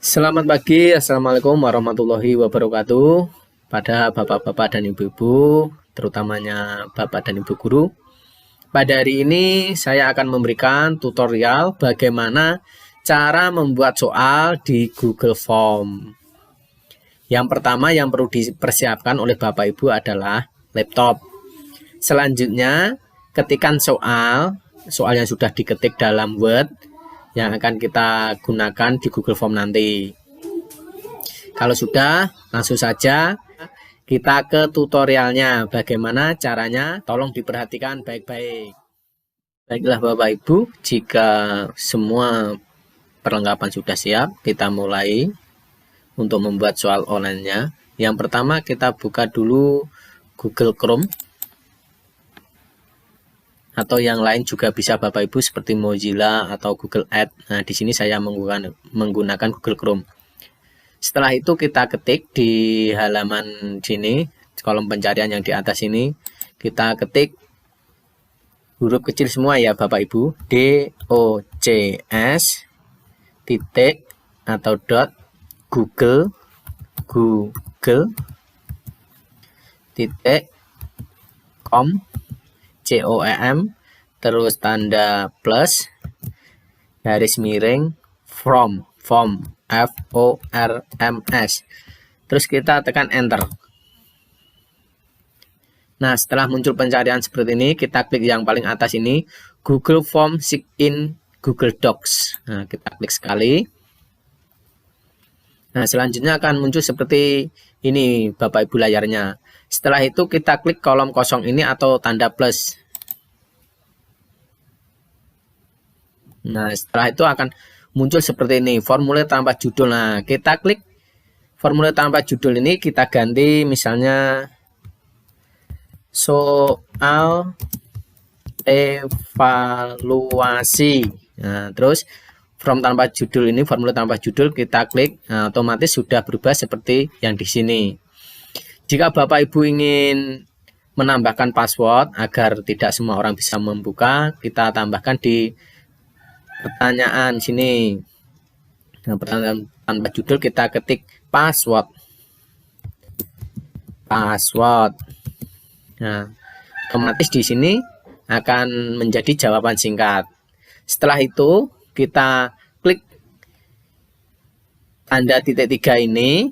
Selamat pagi, Assalamualaikum warahmatullahi wabarakatuh. Pada bapak-bapak dan ibu-ibu, terutamanya bapak dan ibu guru. Pada hari ini saya akan memberikan tutorial bagaimana cara membuat soal di Google Form. Yang pertama yang perlu dipersiapkan oleh bapak ibu adalah laptop. Selanjutnya, ketikkan soal yang sudah diketik dalam Word yang akan kita gunakan di Google Form nanti. Kalau sudah, langsung saja kita ke tutorialnya. Bagaimana caranya? Tolong diperhatikan baik-baik. Baiklah Bapak Ibu, jika semua perlengkapan sudah siap, kita mulai untuk membuat soal online-nya. Yang pertama kita buka dulu Google Chrome. Atau yang lain juga bisa Bapak Ibu seperti Mozilla atau Google Ads. Nah, di sini saya menggunakan Google Chrome. Setelah itu kita ketik di halaman sini, kolom pencarian yang di atas ini, kita ketik huruf kecil semua ya Bapak Ibu, DOCS titik atau dot Google titik com COM, terus tanda plus, garis miring, forms, FORMS. Terus kita tekan enter. Nah, setelah muncul pencarian seperti ini, kita klik yang paling atas ini, Google Form Sign Google Docs. Nah, kita klik sekali. Nah, selanjutnya akan muncul seperti ini Bapak Ibu layarnya. Setelah itu kita klik kolom kosong ini atau tanda plus. Nah, setelah itu akan muncul seperti ini, formulir tanpa judul. Nah, kita klik formulir tanpa judul ini, kita ganti misalnya soal evaluasi. Nah, terus form tanpa judul ini, formulir tanpa judul, kita klik, nah, otomatis sudah berubah seperti yang di sini. Jika Bapak Ibu ingin menambahkan password agar tidak semua orang bisa membuka, kita tambahkan di pertanyaan sini. Nah, pertanyaan tanpa judul kita ketik password. Nah, otomatis di sini akan menjadi jawaban singkat. Setelah itu kita klik tanda titik 3 ini,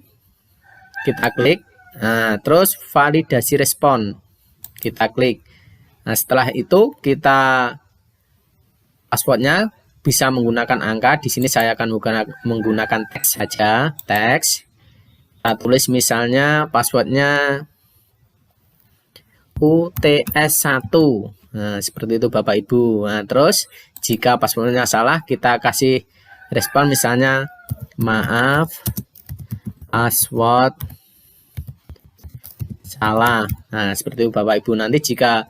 kita klik. Nah, terus validasi respon, kita klik. Nah, setelah itu kita passwordnya bisa menggunakan angka. Di sini saya akan menggunakan teks saja, teks. Kita tulis misalnya passwordnya UTS1. Nah, seperti itu Bapak Ibu. Nah, terus jika passwordnya salah, kita kasih respon misalnya maaf, password salah. Nah, seperti itu Bapak Ibu. Nanti jika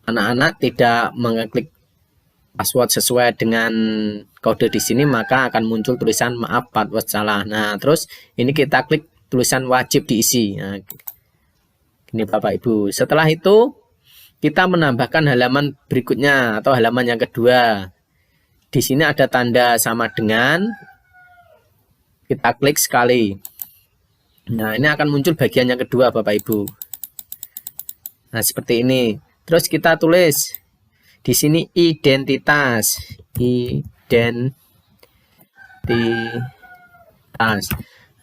anak-anak tidak mengeklik password sesuai dengan kode di sini, maka akan muncul tulisan maaf password salah. Nah, terus ini kita klik tulisan wajib diisi. Nah, ini Bapak Ibu. Setelah itu kita menambahkan halaman berikutnya atau halaman yang kedua. Di sini ada tanda sama dengan, kita klik sekali. Nah, ini akan muncul bagian yang kedua Bapak Ibu. Nah, seperti ini. Terus kita tulis di sini identitas.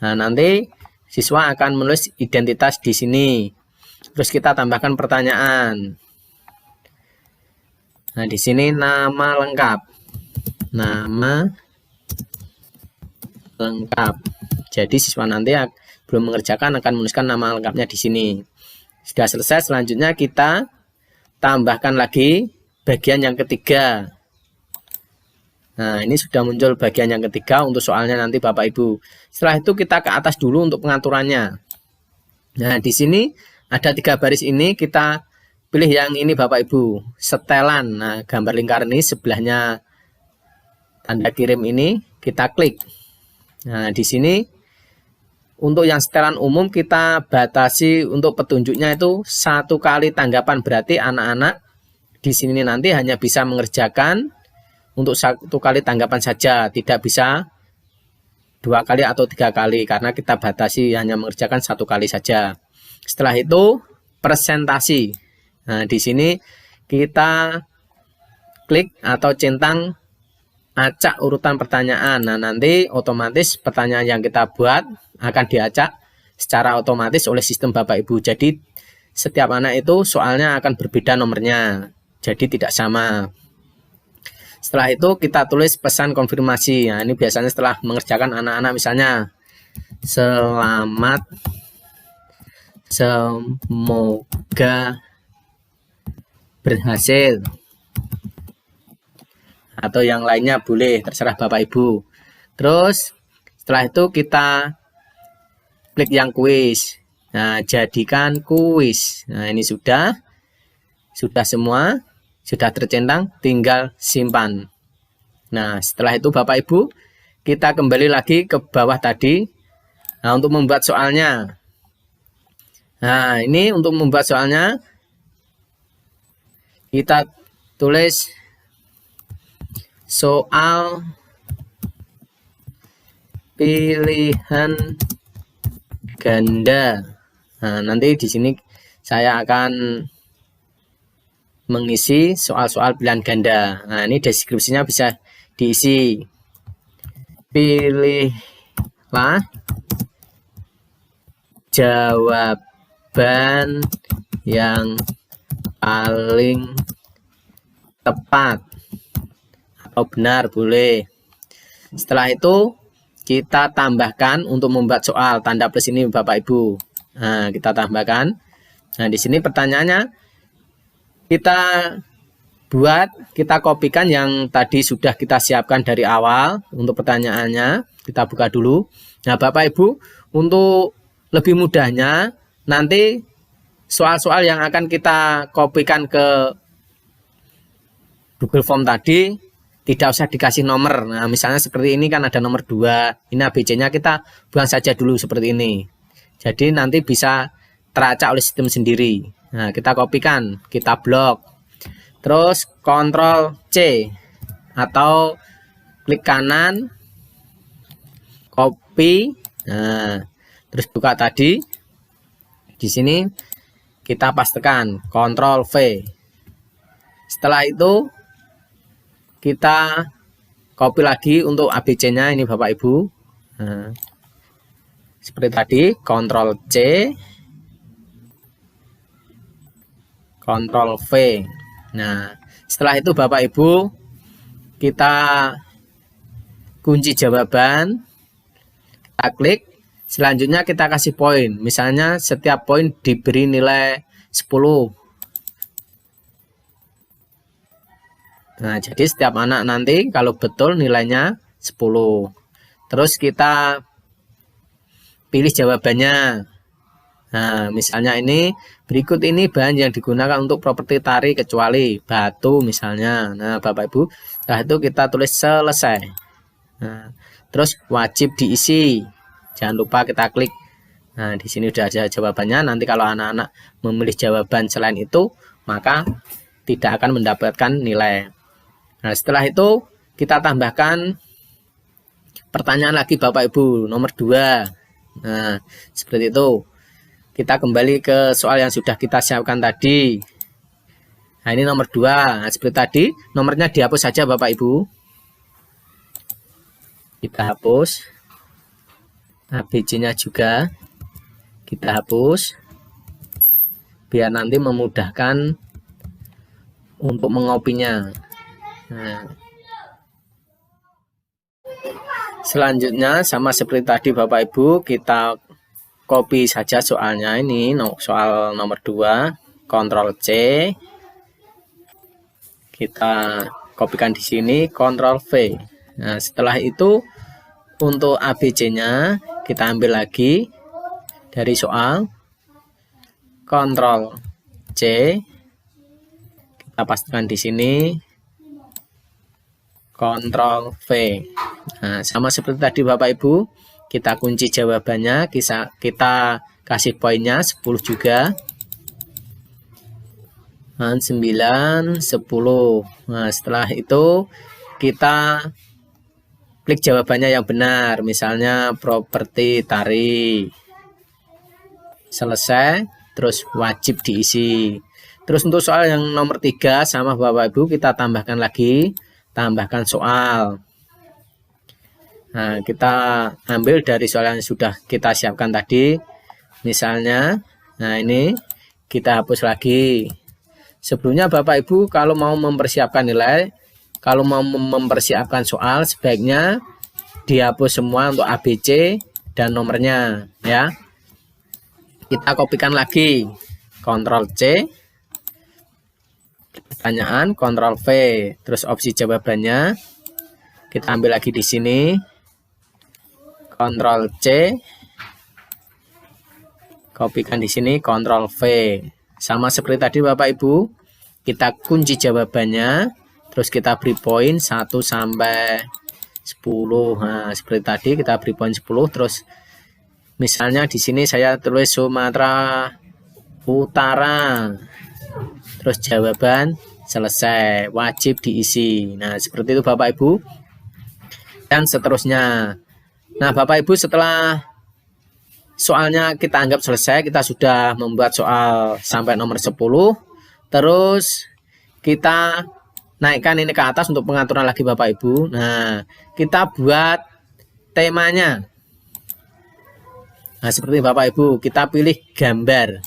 Nah, nanti siswa akan menulis identitas di sini. Terus kita tambahkan pertanyaan. Nah, di sini nama lengkap. Nama lengkap. Jadi siswa nanti belum mengerjakan akan menuliskan nama lengkapnya di sini. Sudah selesai, selanjutnya kita tambahkan lagi bagian yang ketiga. Nah, ini sudah muncul bagian yang ketiga untuk soalnya nanti Bapak Ibu. Setelah itu kita ke atas dulu untuk pengaturannya. Nah, di sini ada 3 baris ini, kita pilih yang ini Bapak Ibu, setelan. Nah, gambar lingkaran ini sebelahnya tanda kirim ini, kita klik. Nah, di sini untuk yang setelan umum kita batasi untuk petunjuknya itu 1 kali tanggapan, berarti anak-anak di sini nanti hanya bisa mengerjakan untuk 1 kali tanggapan saja, tidak bisa 2 kali atau 3 kali karena kita batasi hanya mengerjakan 1 kali saja. Setelah itu presentasi. Nah, di sini kita klik atau centang acak urutan pertanyaan. Nah, nanti otomatis pertanyaan yang kita buat akan diacak secara otomatis oleh sistem Bapak Ibu. Jadi setiap anak itu soalnya akan berbeda nomornya. Jadi tidak sama. Setelah itu kita tulis pesan konfirmasi. Nah, ini biasanya setelah mengerjakan anak-anak misalnya selamat, semoga berhasil, atau yang lainnya boleh, terserah Bapak Ibu. Terus setelah itu kita klik yang kuis. Nah, jadikan kuis. Nah, ini sudah semua, sudah tercentang, tinggal simpan. Nah, setelah itu Bapak Ibu, kita kembali lagi ke bawah tadi. Nah, untuk membuat soalnya. Nah, ini untuk membuat soalnya, kita tulis soal pilihan ganda. Nah, nanti di sini saya akan mengisi soal-soal pilihan ganda. Nah, ini deskripsinya bisa diisi. Pilihlah jawaban yang paling tepat atau benar, boleh. Setelah itu kita tambahkan untuk membuat soal tanda plus ini Bapak Ibu. Nah, kita tambahkan. Nah, di sini pertanyaannya kita buat, kita kopikan yang tadi sudah kita siapkan dari awal untuk pertanyaannya. Kita buka dulu. Nah, Bapak Ibu, untuk lebih mudahnya nanti soal-soal yang akan kita kopikan ke Google Form tadi tidak usah dikasih nomor. Nah, misalnya seperti ini kan ada nomor 2. Ini ABC-nya kita buang saja dulu seperti ini. Jadi nanti bisa teracak oleh sistem sendiri. Nah, kita kopikan, kita blok. Terus Ctrl C atau klik kanan, copy. Nah, terus buka tadi. Di sini kita pastekan, Ctrl V. Setelah itu kita copy lagi untuk ABC-nya ini Bapak Ibu. Nah, seperti tadi, Ctrl C, Ctrl V. Nah, setelah itu Bapak Ibu, kita kunci jawaban, kita klik. Selanjutnya kita kasih poin. Misalnya setiap poin diberi nilai 10. Nah, jadi setiap anak nanti kalau betul nilainya 10. Terus kita pilih jawabannya. Nah, misalnya ini, berikut ini bahan yang digunakan untuk properti tari kecuali batu misalnya. Nah, Bapak Ibu, setelah itu kita tulis selesai. Nah, terus wajib diisi. Jangan lupa kita klik. Nah, di sini sudah ada jawabannya. Nanti kalau anak-anak memilih jawaban selain itu, maka tidak akan mendapatkan nilai. Nah, setelah itu kita tambahkan pertanyaan lagi Bapak Ibu, nomor 2. Nah, seperti itu. Kita kembali ke soal yang sudah kita siapkan tadi. Nah, ini nomor 2. Nah, seperti tadi, nomornya dihapus saja Bapak Ibu. Kita hapus. ABC-nya juga kita hapus. Biar nanti memudahkan untuk mengopinya. Nah, selanjutnya sama seperti tadi Bapak Ibu, kita copy saja soalnya ini, soal nomor 2, Ctrl C. Kita kopikan di sini, Ctrl V. Nah, setelah itu untuk ABC-nya kita ambil lagi dari soal, Ctrl C. Kita pastikan di sini, Ctrl V. Nah, sama seperti tadi Bapak Ibu, kita kunci jawabannya, kita kasih poinnya 10 juga. 9, 10. Nah, setelah itu kita klik jawabannya yang benar, misalnya properti tari. Selesai, terus wajib diisi. Terus untuk soal yang nomor 3 sama Bapak Ibu kita tambahkan lagi, tambahkan soal. Nah, kita ambil dari soal yang sudah kita siapkan tadi. Misalnya, nah ini kita hapus lagi. Sebelumnya Bapak Ibu kalau mau mempersiapkan nilai, kalau mau mempersiapkan soal, sebaiknya dihapus semua untuk ABC dan nomornya ya. Kita kopikan lagi, Ctrl C, pertanyaan, Ctrl V, terus opsi jawabannya kita ambil lagi di sini, Ctrl C, kopikan di sini, Ctrl V. Sama seperti tadi Bapak Ibu, kita kunci jawabannya, terus kita beri poin 1 sampai 10. Nah, seperti tadi kita beri poin 10, terus misalnya di sini saya tulis Sumatera Utara. Terus jawaban selesai, wajib diisi. Nah, seperti itu Bapak Ibu. Dan seterusnya. Nah, Bapak Ibu setelah soalnya kita anggap selesai, kita sudah membuat soal sampai nomor 10. Terus kita naikkan ini ke atas untuk pengaturan lagi Bapak Ibu. Nah, kita buat temanya. Nah, seperti Bapak Ibu, kita pilih gambar.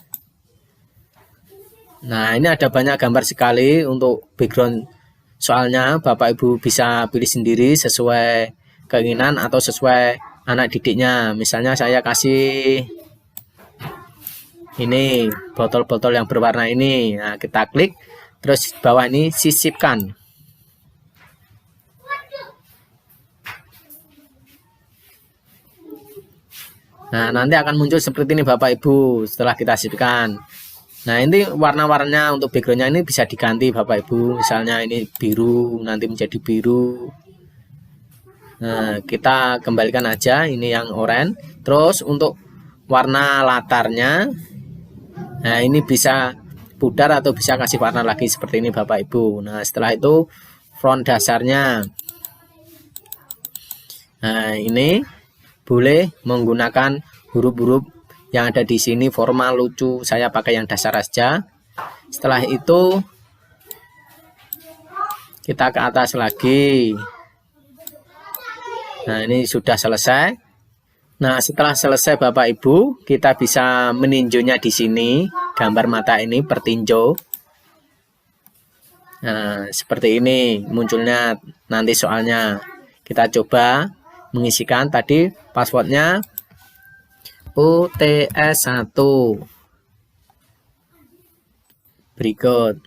Nah, ini ada banyak gambar sekali untuk background soalnya. Bapak Ibu bisa pilih sendiri sesuai keinginan atau sesuai anak didiknya. Misalnya saya kasih ini botol-botol yang berwarna ini. Nah, kita klik, terus bawah ini sisipkan. Nah, nanti akan muncul seperti ini Bapak Ibu setelah kita sisipkan. Nah, ini warna-warnanya untuk backgroundnya ini bisa diganti Bapak Ibu. Misalnya ini biru, nanti menjadi biru. Nah, kita kembalikan aja ini yang oranye. Terus untuk warna latarnya, nah ini bisa pudar atau bisa kasih warna lagi seperti ini Bapak Ibu. Nah, setelah itu font dasarnya. Nah, ini boleh menggunakan huruf-huruf yang ada di sini, formal, lucu. Saya pakai yang dasar saja. Setelah itu kita ke atas lagi. Nah, ini sudah selesai. Nah, setelah selesai Bapak Ibu, kita bisa meninjaunya di sini, gambar mata ini bertinjau. Nah, seperti ini munculnya nanti soalnya. Kita coba mengisikan tadi passwordnya UTS1 berikut.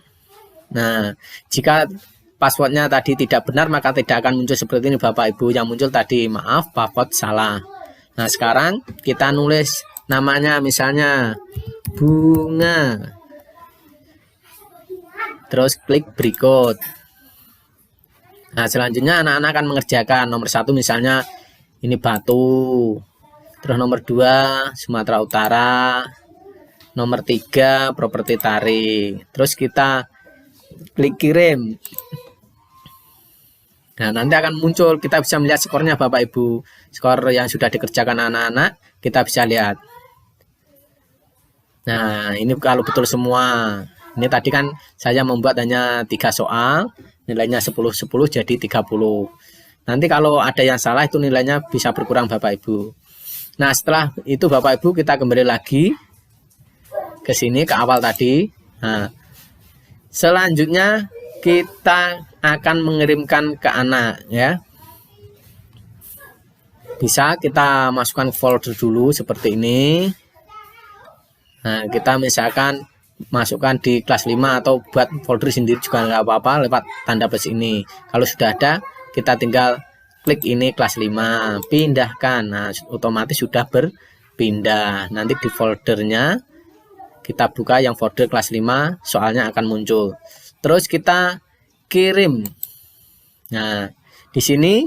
Nah, jika passwordnya tadi tidak benar, maka tidak akan muncul seperti ini Bapak Ibu. Yang muncul tadi, maaf, password salah. Nah, sekarang kita nulis namanya, misalnya bunga. Terus klik berikut. Nah, selanjutnya anak-anak akan mengerjakan. Nomor 1 misalnya ini batu. Terus nomor 2 Sumatera Utara. Nomor 3 properti tari. Terus kita klik kirim. Nah, nanti akan muncul, kita bisa melihat skornya Bapak Ibu. Skor yang sudah dikerjakan anak-anak, kita bisa lihat. Nah, ini kalau betul semua. Ini tadi kan saya membuat hanya 3 soal, nilainya 10-10 jadi 30. Nanti kalau ada yang salah itu nilainya bisa berkurang Bapak Ibu. Nah, setelah itu Bapak Ibu kita kembali lagi ke sini, ke awal tadi. Nah, selanjutnya kita akan mengirimkan ke anak ya. Bisa kita masukkan folder dulu seperti ini. Nah, kita misalkan masukkan di kelas 5 atau buat folder sendiri juga nggak apa-apa lewat tanda plus ini. Kalau sudah ada, kita tinggal klik ini kelas 5, pindahkan. Nah, otomatis sudah berpindah. Nanti di foldernya kita buka yang folder kelas 5, soalnya akan muncul. Terus kita kirim. Nah, di sini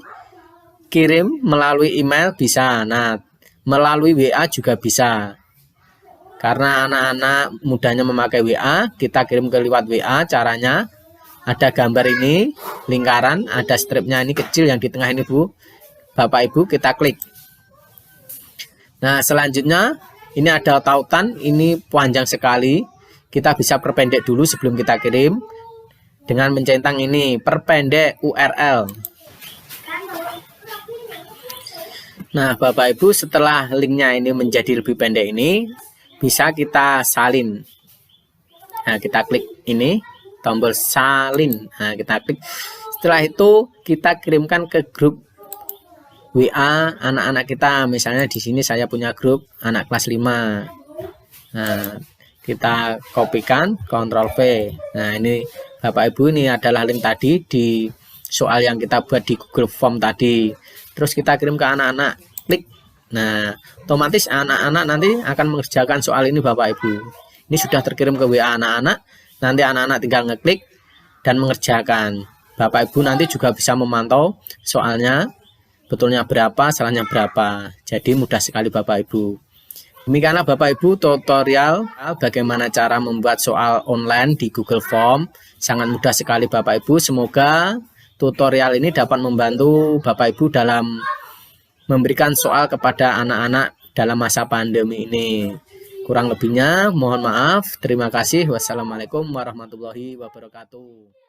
kirim melalui email bisa. Nah, melalui WA juga bisa. Karena anak-anak mudahnya memakai WA, kita kirim ke lewat WA. Caranya ada gambar ini, lingkaran, ada stripnya ini kecil yang di tengah ini Bu. Bapak Ibu kita klik. Nah, selanjutnya ini ada tautan, ini panjang sekali. Kita bisa perpendek dulu sebelum kita kirim dengan mencentang ini, perpendek URL. Nah, Bapak Ibu, setelah linknya ini menjadi lebih pendek ini, bisa kita salin. Nah, kita klik ini, tombol salin. Nah, kita klik. Setelah itu kita kirimkan ke grup WA anak-anak kita. Misalnya di sini saya punya grup anak kelas 5. Nah, kita kopikan, Ctrl V. Nah, ini Bapak Ibu, ini adalah link tadi di soal yang kita buat di Google Form tadi. Terus kita kirim ke anak-anak, klik. Nah, otomatis anak-anak nanti akan mengerjakan soal ini Bapak Ibu. Ini sudah terkirim ke WA anak-anak. Nanti anak-anak tinggal ngeklik dan mengerjakan. Bapak Ibu nanti juga bisa memantau soalnya betulnya berapa, salahnya berapa. Jadi mudah sekali Bapak Ibu. Demikianlah Bapak Ibu tutorial bagaimana cara membuat soal online di Google Form. Sangat mudah sekali Bapak Ibu. Semoga tutorial ini dapat membantu Bapak Ibu dalam memberikan soal kepada anak-anak dalam masa pandemi ini. Kurang lebihnya mohon maaf. Terima kasih. Wassalamualaikum warahmatullahi wabarakatuh.